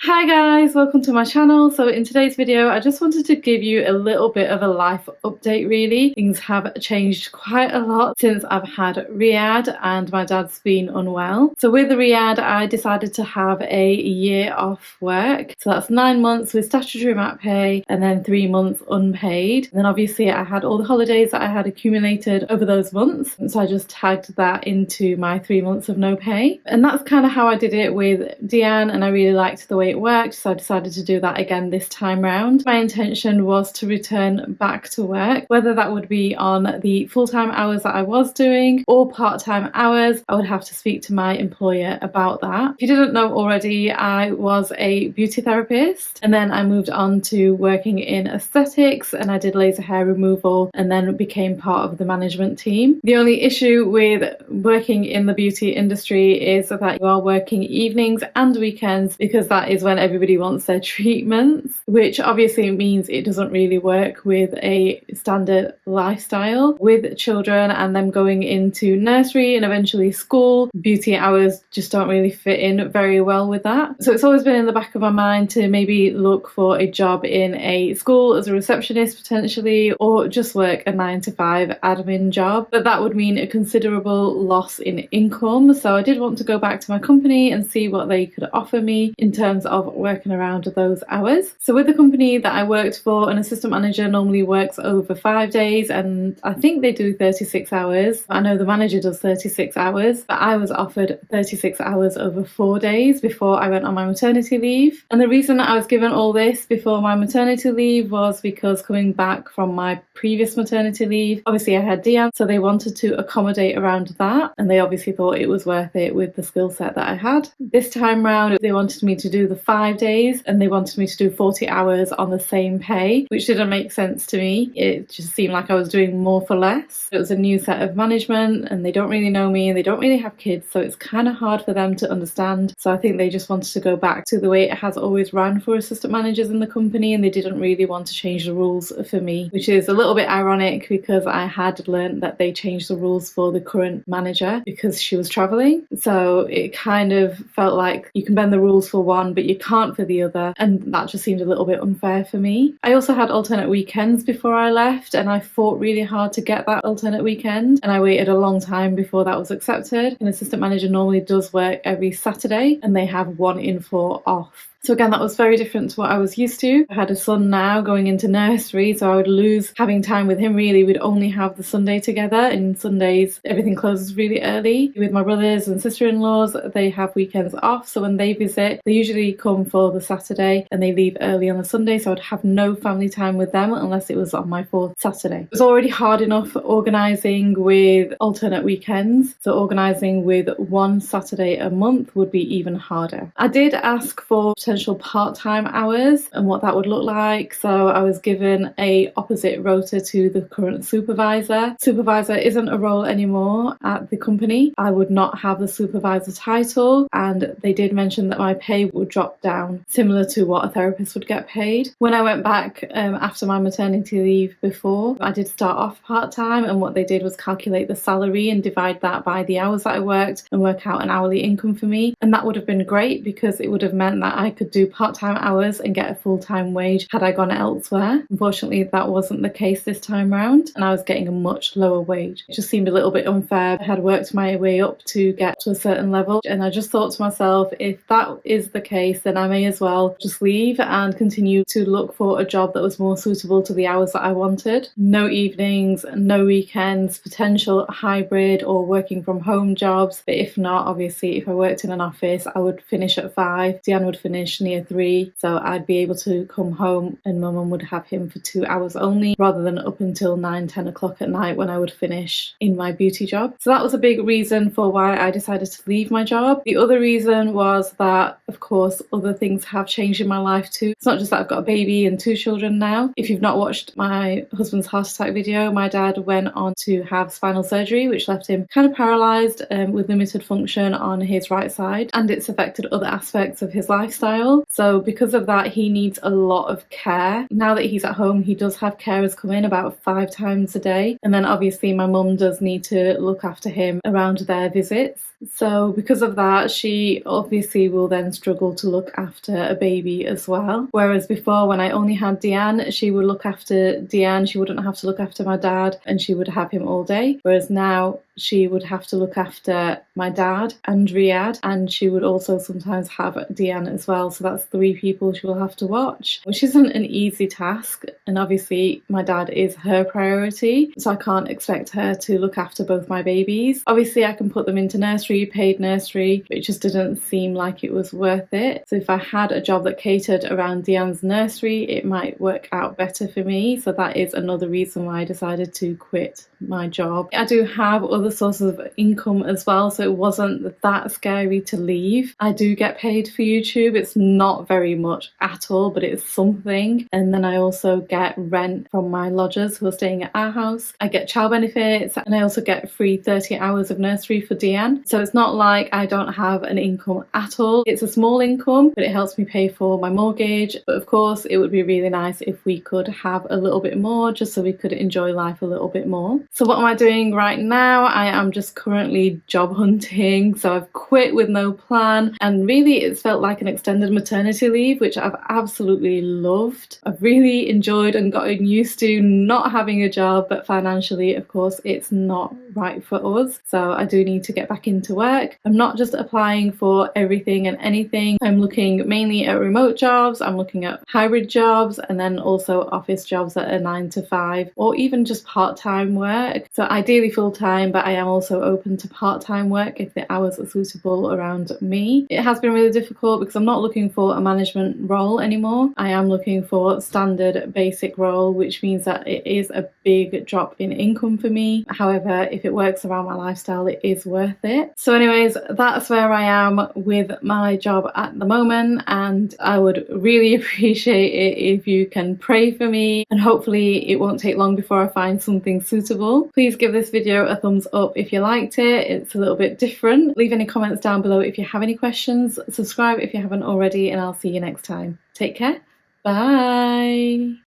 Hi guys, welcome to my channel. So in today's video I just wanted to give you a little bit of a life update really. Things have changed quite a lot since I've had Riyadh and my dad's been unwell. So with Riyadh I decided to have a year off work. So that's 9 months with statutory mat pay and then 3 months unpaid. And then obviously I had all the holidays that I had accumulated over those months. So I just tagged that into my 3 months of no pay. And that's kind of how I did it with Deanne, and I really liked the way it worked, so I decided to do that again this time round. My intention was to return back to work, whether that would be on the full-time hours that I was doing or part-time hours. I would have to speak to my employer about that. If you didn't know already, I was a beauty therapist and then I moved on to working in aesthetics, and I did laser hair removal and then became part of the management team. The only issue with working in the beauty industry is that you are working evenings and weekends, because that is when everybody wants their treatments, which obviously means it doesn't really work with a standard lifestyle. With children and them going into nursery and eventually school, beauty hours just don't really fit in very well with that. So it's always been in the back of my mind to maybe look for a job in a school as a receptionist potentially, or just work a 9-to-5 admin job, but that would mean a considerable loss in income. So I did want to go back to my company and see what they could offer me in terms of working around those hours. So with the company that I worked for, an assistant manager normally works over 5 days, and I think they do 36 hours. I know the manager does 36 hours, but I was offered 36 hours over 4 days before I went on my maternity leave. And the reason I was given all this before my maternity leave was because coming back from my previous maternity leave, obviously I had Deanne, so they wanted to accommodate around that, and they obviously thought it was worth it with the skill set that I had. This time round they wanted me to do the 5 days and they wanted me to do 40 hours on the same pay, which didn't make sense to me. It just seemed like I was doing more for less. It was a new set of management and they don't really know me and they don't really have kids, so it's kind of hard for them to understand. So I think they just wanted to go back to the way it has always run for assistant managers in the company, and they didn't really want to change the rules for me, which is a little bit ironic because I had learned that they changed the rules for the current manager because she was traveling. So it kind of felt like you can bend the rules for one but you can't for the other, and that just seemed a little bit unfair for me. I also had alternate weekends before I left, and I fought really hard to get that alternate weekend, and I waited a long time before that was accepted. An assistant manager normally does work every Saturday and they have 1 in 4 off. So again, that was very different to what I was used to. I had a son now going into nursery, so I would lose having time with him really. We'd only have the Sunday together, and Sundays everything closes really early. With my brothers and sister-in-laws, they have weekends off, so when they visit, they usually come for the Saturday and they leave early on the Sunday, so I'd have no family time with them unless it was on my 4th Saturday. It was already hard enough organising with alternate weekends, so organising with 1 Saturday a month would be even harder. I did ask for potential part-time hours and what that would look like, so I was given a opposite rota to the current supervisor. Supervisor isn't a role anymore at the company. I would not have the supervisor title, and they did mention that my pay would drop down similar to what a therapist would get paid. When I went back after my maternity leave before, I did start off part-time, and what they did was calculate the salary and divide that by the hours that I worked and work out an hourly income for me, and that would have been great because it would have meant that I could do part-time hours and get a full-time wage had I gone elsewhere. Unfortunately, that wasn't the case this time round, and I was getting a much lower wage. It just seemed a little bit unfair. I had worked my way up to get to a certain level, and I just thought to myself, if that is the case, then I may as well just leave and continue to look for a job that was more suitable to the hours that I wanted. No evenings, no weekends, potential hybrid or working from home jobs. But if not, obviously, if I worked in an office, I would finish at 5, Deanne would finish near 3, so I'd be able to come home and my mum would have him for 2 hours only, rather than up until 9-10 o'clock at night when I would finish in my beauty job. So that was a big reason for why I decided to leave my job. The other reason was that, of course, other things have changed in my life too. It's not just that I've got a baby and 2 children now. If you've not watched my husband's heart attack video, my dad went on to have spinal surgery, which left him kind of paralysed with limited function on his right side, and it's affected other aspects of his lifestyle. So because of that, he needs a lot of care. Now that he's at home, he does have carers come in about 5 times a day, and then obviously my mum does need to look after him around their visits. So because of that, she obviously will then struggle to look after a baby as well. Whereas before, when I only had Deanne, she would look after Deanne. She wouldn't have to look after my dad, and she would have him all day. Whereas now she would have to look after my dad and Riyadh, and she would also sometimes have Deanne as well. So that's 3 people she will have to watch, which isn't an easy task. And obviously my dad is her priority, so I can't expect her to look after both my babies. Obviously I can put them into nursery, paid nursery, but it just didn't seem like it was worth it. So if I had a job that catered around Deanne's nursery, it might work out better for me. So that is another reason why I decided to quit my job. I do have other sources of income as well, so it wasn't that scary to leave. I do get paid for YouTube. It's not very much at all, but it's something. And then I also get rent from my lodgers who are staying at our house. I get child benefits, and I also get free 30 hours of nursery for Deanne. So it's not like I don't have an income at all. It's a small income, but it helps me pay for my mortgage. But of course, it would be really nice if we could have a little bit more, just so we could enjoy life a little bit more. So what am I doing right now? I am just currently job hunting. So I've quit with no plan, and really it's felt like an extended maternity leave, which I've absolutely loved. I've really enjoyed and gotten used to not having a job, but financially, of course, it's not right for us. So I do need to get back into work. I'm not just applying for everything and anything. I'm looking mainly at remote jobs. I'm looking at hybrid jobs, and then also office jobs that are 9 to 5, or even just part-time work. So ideally full-time, but I am also open to part-time work if the hours are suitable around me. It has been really difficult because I'm not looking for a management role anymore. I am looking for standard basic role, which means that it is a big drop in income for me. However, if it works around my lifestyle, it is worth it. So anyways, that's where I am with my job at the moment, and I would really appreciate it if you can pray for me, and hopefully it won't take long before I find something suitable. Please give this video a thumbs up if you liked it. It's a little bit different. Leave any comments down below if you have any questions. Subscribe if you haven't already, and I'll see you next time. Take care. Bye.